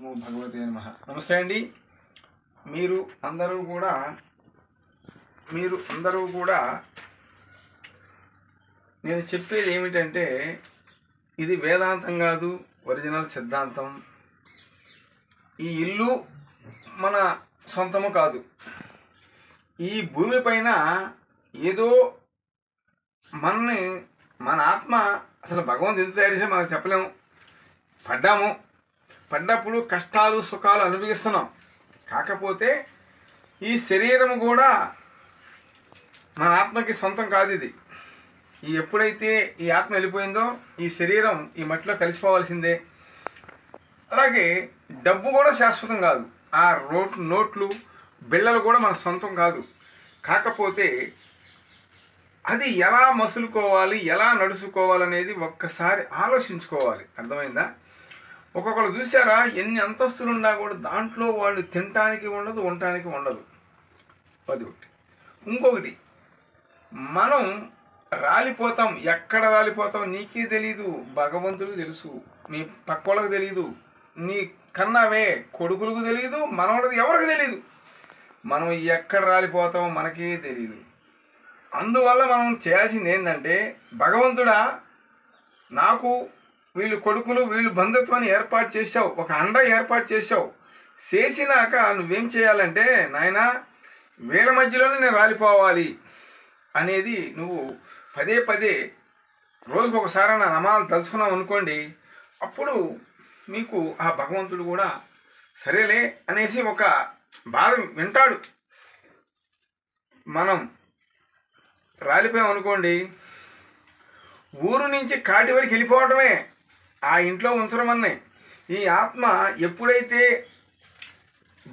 నమో భగవతే నమః. నమస్తే అండి. మీరు అందరూ కూడా నేను చెప్పేది ఏమిటంటే, ఇది వేదాంతం కాదు, ఒరిజినల్ సిద్ధాంతం. ఈ ఇల్లు మన సొంతము కాదు. ఈ భూమిపైన ఏదో మన ఆత్మ అసలు భగవంతుడు ఎందుకు తయారు చేసి మనకు చెప్పలేము. పడ్డప్పుడు కష్టాలు సుఖాలు అనుభవిస్తున్నాం. కాకపోతే ఈ శరీరం కూడా మన ఆత్మకి సొంతం కాదు. ఇది ఎప్పుడైతే ఈ ఆత్మ వెళ్ళిపోయిందో ఈ శరీరం ఈ మట్టిలో కలిసిపోవాల్సిందే. అలాగే డబ్బు కూడా శాశ్వతం కాదు. ఆ నోట్లు బిళ్ళలు కూడా మన సొంతం కాదు. కాకపోతే అది ఎలా మసులుకోవాలి, ఎలా నడుచుకోవాలనేది ఒక్కసారి ఆలోచించుకోవాలి. అర్థమైందా? ఒక్కొక్కరు చూసారా, ఎన్ని అంతస్తులు ఉన్నా కూడా దాంట్లో వాళ్ళు తినటానికి ఉండదు, ఉండటానికి ఉండదు. అది ఒకటి. ఇంకొకటి, మనం రాలిపోతాం. ఎక్కడ రాలిపోతాం నీకే తెలీదు, భగవంతుడికి తెలుసు. నీ పక్కోళ్ళకి తెలీదు, నీ కన్నావే కొడుకులకు తెలియదు, మనవాళ్ళకి ఎవరికి తెలీదు. మనం ఎక్కడ రాలిపోతామో మనకే తెలియదు. అందువల్ల మనం చేయాల్సింది ఏంటంటే, భగవంతుడా నాకు వీళ్ళు కొడుకులు, వీళ్ళు బంధుత్వాన్ని ఏర్పాటు చేసావు, ఒక అండ ఏర్పాటు చేసావు. చేసినాక నువ్వేం చేయాలంటే, నాయనా వీళ్ళ మధ్యలోనే నేను రాలిపోవాలి అనేది నువ్వు పదే పదే రోజుకు ఒకసారి నా నమాలు తలుచుకున్నావు అనుకోండి. అప్పుడు మీకు ఆ భగవంతుడు కూడా సరేలే అనేసి ఒక బాధ వింటాడు. మనం రాలిపోయాం అనుకోండి, ఊరు నుంచి కాటి వరకు వెళ్ళిపోవటమే, ఆ ఇంట్లో ఉంచడం అన్నే. ఈ ఆత్మ ఎప్పుడైతే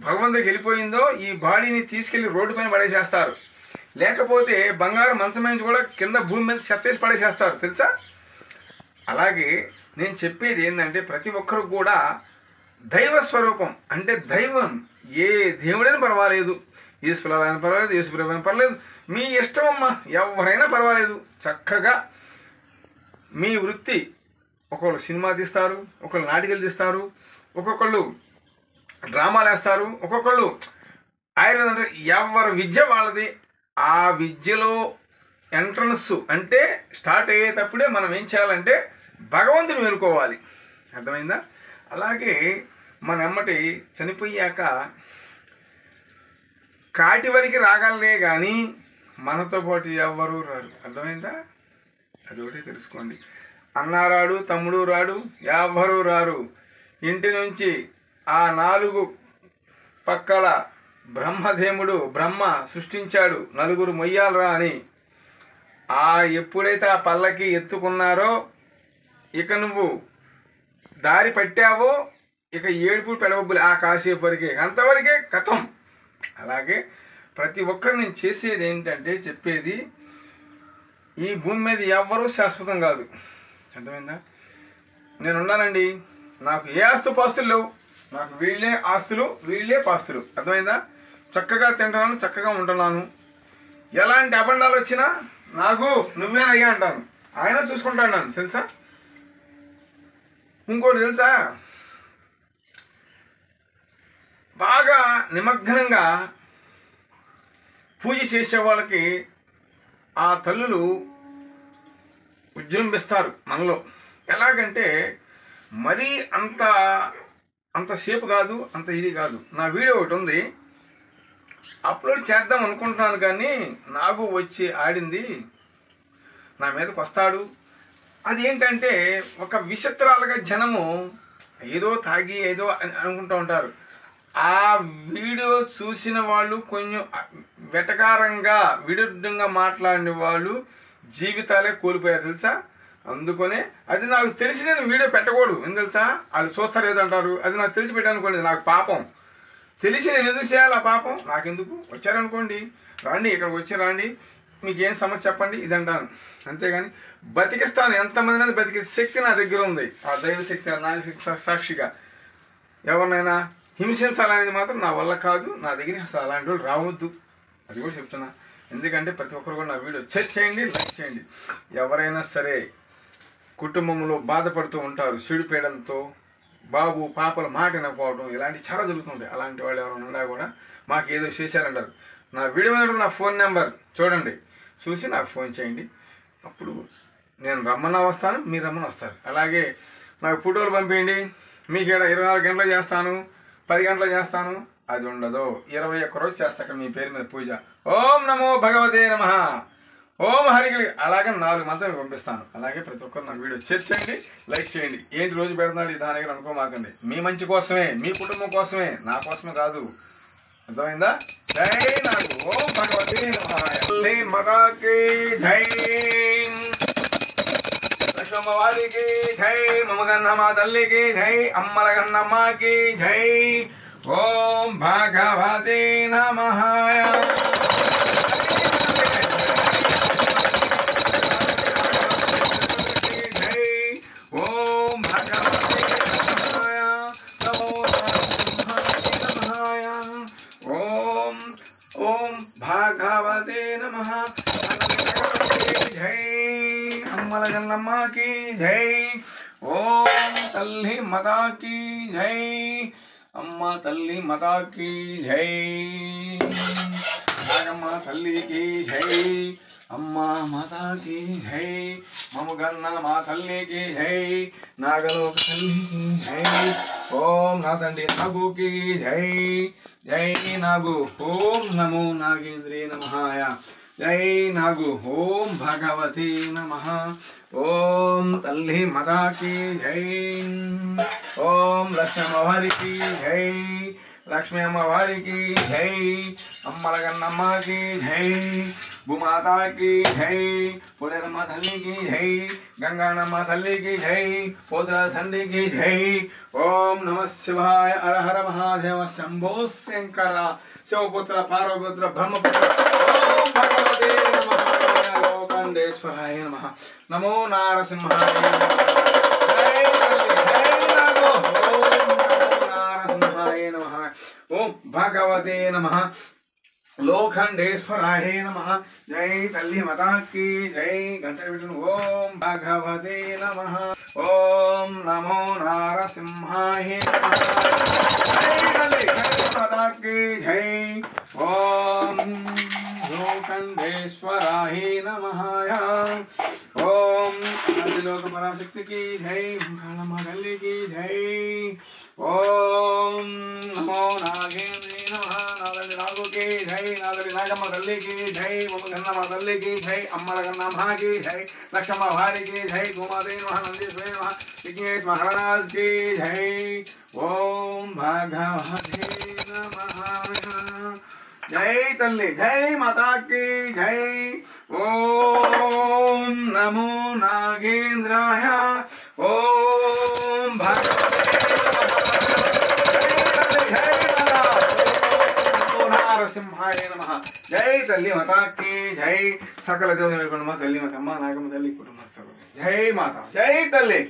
భగవంతుడికి వెళ్ళిపోయిందో ఈ బాడీని తీసుకెళ్ళి రోడ్డు పైన పడేసేస్తారు. లేకపోతే బంగారు మంచం నుంచి కూడా కింద భూమి మీద చెత్తేసి పడేసేస్తారు, తెలుసా? అలాగే నేను చెప్పేది ఏంటంటే, ప్రతి ఒక్కరు కూడా దైవ స్వరూపం. అంటే దైవం ఏ దేవుడైనా పర్వాలేదు, ఈశ్వరులైనా పర్వాలేదు, యేసుప్రభువైనా పర్వాలేదు, మీ ఇష్టం అమ్మా, ఎవరైనా పర్వాలేదు. చక్కగా మీ వృత్తి, ఒకళ్ళు సినిమా తీస్తారు, ఒకళ్ళు నాటికలు తీస్తారు, ఒక్కొక్కళ్ళు డ్రామాలు వేస్తారు, ఒక్కొక్కళ్ళు ఆయుర్వేదం అంటే ఎవరి విద్య వాళ్ళది. ఆ విద్యలో ఎంట్రన్స్ అంటే స్టార్ట్ అయ్యేటప్పుడే మనం ఏం చేయాలంటే భగవంతుని వేడుకోవాలి. అర్థమైందా? అలాగే మన ఎమ్మటి చనిపోయాక కాటి వరకు రాగలనే కానీ మనతో పాటు ఎవ్వరూ రారు. అర్థమైందా? అది ఒకటి తెలుసుకోండి. అన్న రాడు, తమ్ముడు రాడు, ఎవ్వరూ రారు. ఇంటి నుంచి ఆ 4 పక్కల బ్రహ్మ సృష్టించాడు, నలుగురు మొయ్యాలరా అని. ఎప్పుడైతే ఆ పల్లకి ఎత్తుకున్నారో, ఇక నువ్వు దారి పట్టావో, ఇక ఏడుపు పెడవబ్బులు ఆ కాసేపు వరకే, అంతవరకే కథం. అలాగే ప్రతి ఒక్కరు నేను చేసేది ఏంటంటే, చెప్పేది ఈ భూమి మీద ఎవ్వరూ శాశ్వతం కాదు. అర్థమైందా? నేనున్నానండి, నాకు ఏ ఆస్తుపాస్తులు లేవు, నాకు వీళ్ళే ఆస్తులు, వీళ్ళే పాస్తులు. అర్థమైందా? చక్కగా తింటున్నాను, చక్కగా ఉంటున్నాను. ఎలాంటి అబండాలు వచ్చినా నాకు నువ్వేనయ్యా అంటాను, ఆయన చూసుకుంటాను నన్ను, తెలుసా? ఇంకోటి తెలుసా, బాగా నిమగ్నంగా పూజ చేసే వాళ్ళకి ఆ తల్లులు విజృంభిస్తారు మనలో. ఎలాగంటే మరీ అంతసేపు కాదు, అంత ఇది కాదు. నా వీడియో ఒకటి ఉంది, అప్లోడ్ చేద్దాం అనుకుంటున్నాను, కానీ నాకు వచ్చి ఆడింది, నా మీదకి వస్తాడు. అదేంటంటే ఒక విచిత్రాలుగా జనము ఏదో తాగి ఏదో అనుకుంటూ ఉంటారు. ఆ వీడియో చూసిన వాళ్ళు కొంచెం వెటకారంగా విరుద్ధంగా మాట్లాడిన వాళ్ళు జీవితాలే కోల్పోయారు, తెలుసా? అందుకనే అది నాకు తెలిసి నేను వీడియో పెట్టకూడదు. ఏం తెలుసా, వాళ్ళు చూస్తారు ఏదంటారు, అది నాకు తెలిసి పెట్టానుకోండి, నాకు పాపం. తెలిసి నేను ఎందుకు చేయాలి ఆ పాపం? నాకెందుకు? వచ్చారనుకోండి, రండి, ఇక్కడికి వచ్చి రండి, మీకు ఏం సమస్య చెప్పండి, ఇది అంటాను. అంతేగాని బతికిస్తాను, ఎంతమందినైనా బతికే శక్తి నా దగ్గర ఉంది. ఆ దైవశక్తి, నాగశక్తి సాక్షిగా ఎవరినైనా హింసించాలనేది మాత్రం నా వల్ల కాదు. నా దగ్గర అసలు అలాంటి వాళ్ళు రావద్దు, అది కూడా చెప్తున్నా. ఎందుకంటే ప్రతి ఒక్కరు కూడా నా వీడియో చేయండి, లైక్ చేయండి. ఎవరైనా సరే కుటుంబంలో బాధపడుతూ ఉంటారు, చెడుపీడలతో, బాబు పాపలు మాట వినకపోవడం ఇలాంటి చాలా జరుగుతుంది. అలాంటి వాళ్ళు ఎవరైనా ఉన్నా కూడా మాకు ఏదో చేశారంటారు. నా వీడియో మీద నా ఫోన్ నెంబర్ చూడండి, చూసి నాకు ఫోన్ చేయండి. అప్పుడు నేను రమ్మన్నా వస్తాను, మీరు రమ్మని వస్తారు. అలాగే నాకు ఫోటోలు పంపించండి, మీకు ఇక్కడ 24 గంటలు చేస్తాను, 10 గంటలు చేస్తాను, అది ఉండదు. 21 రోజు చేస్తాక మీ పేరు మీద పూజ. ఓం నమో భగవతే నమః, ఓం హరికి, అలాగే 4 మంత్రాలు పంపిస్తాను. అలాగే ప్రతి ఒక్కరు నా వీడియో షేర్ చేయండి, లైక్ చేయండి. ఏంటి రోజు పెడుతున్నాడు దాని దగ్గర అనుకోమాకండి. మీ మంచి కోసమే, మీ కుటుంబం కోసమే, నా కోసమే కాదు. అర్థమైందా? జై నాకు ఓం భగవతే నమః. మగాకి జై, లక్ష్మమ్మవారికి జై, మమగన్నమ్మ తల్లికి జై, అమ్మల గన్నమ్మకి జై. ఓం భగవతే నమః. भगवते नमः, जय अम्मल गन्नम्मा की जय, ओम तल्ली माता की जय, अम्मा तल्ली माता की जय, नागम्मा तल्ली की जय, अम्मा माता की जय, ममगन्ना मा तल्ली की जय, नागलोक तल्ली की जय, ओम नाथंडी नागू की जय, जय नागु, ओम नमो नागेंद्रे नमः, जय नागु, ओम भगवते नमः, ओम तल्ली माता की जय, ओम लक्ष्मी अम्मावारी की जय, लक्ष्मी अम्मावारी की जय, अम्मल गन्नम्मा की जय, भूमाता की जय, पुलेरम्मा तल्ली की जय, गंगानम्मा तल्ली की जय, पोतरा संडी की जय. ओम नमः शिवाय, हर हर महादेव, शंभो शंकर, शिवपुत्र पार्वपुत्र ब्रह्मपुत्र. ओम भगवते नमः, लोकंडेश्वराय नमः, नमो नारसिंहाय नमः, जय नागो, ओम नमो नारसिंहाय नमः, ओम भगवते नमः, लोखंडेश्वराय नमः, जय तल्ली माता की जय. घंटा ओम भगवते नमः, ओम नमो नारसिंहाय नमः, जय तल्ली माता की जय, ओम लोखंडेश्वराय नमः, ओम लोक पराशक्ति की जय, कालम्मा तल्ली की जय, ओम नमो नागेंद्रे नमः, नागल्ली नागू की जय, नागल्ली नागम्मा तल्ली की जय, ममगन्नम्मा तल्ली की जय, अम्मल गन्नम्मा की जय, लक्ष्मम्मा भारी की जय, गोमाते नमः, नंदीश्वरी नमः, विघ्नेश महाराज की जय. ओम भगवते नमः, जय तल्ली, जय माता की जय. ओम नमो नागेंद्राय, ओम भगवते नरसिंहाय नमः, जय तल्ली माता की जय. सकल देव तल्ली माता, नागम्मा तल्ली कुटुंब, जय माता, जय तल्ली.